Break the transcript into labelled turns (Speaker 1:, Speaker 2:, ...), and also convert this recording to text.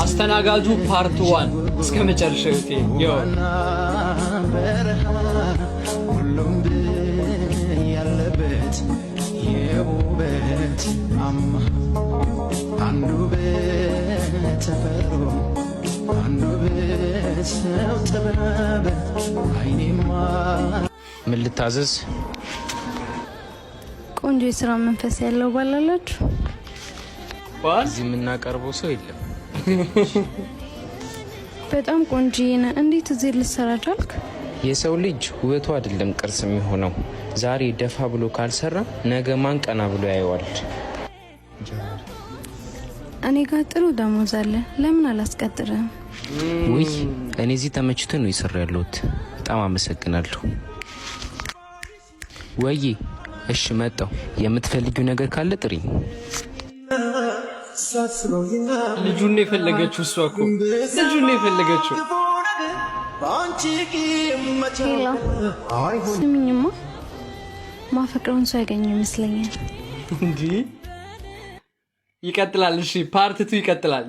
Speaker 1: አስተናጋጁ ፓርት 1 እስከ መጨረሻው ይው
Speaker 2: ሁሉም ያለበት የውበት አማ አንዱ በተፈጥሮ አንዱ በሰው ጥበብ አይኔማ
Speaker 3: ምን ልታዘዝ?
Speaker 4: ቆንጆ የሥራ መንፈስ ያለው ባላላችሁ
Speaker 3: እዚህ የምናቀርበው ሰው የለም።
Speaker 4: በጣም ቆንጆ ነህ። እንዴት እዚህ ልትሰራ ቻልክ?
Speaker 3: የሰው ልጅ ውበቱ አይደለም ቅርስ የሚሆነው። ዛሬ ደፋ ብሎ ካልሰራ ነገ ማን ቀና ብሎ ያየዋል?
Speaker 4: እኔ ጋር ጥሩ ደሞዝ አለ። ለምን አላስቀጥርህም?
Speaker 3: ውይ እኔ እዚህ ተመችቶ ነው ይሰራ ያለሁት። በጣም አመሰግናለሁ። ወይ እሺ መጣው። የምትፈልጊው ነገር ካለ ጥሪኝ።
Speaker 1: ልጁን የፈለገችው እሷ እኮ ልጁን የፈለገችው።
Speaker 4: ስሚኝማ ማፈቅረውን ሰው ያገኘው ይመስለኛል።
Speaker 1: እንዴ ይቀጥላል። እሺ ፓርት 2 ይቀጥላል።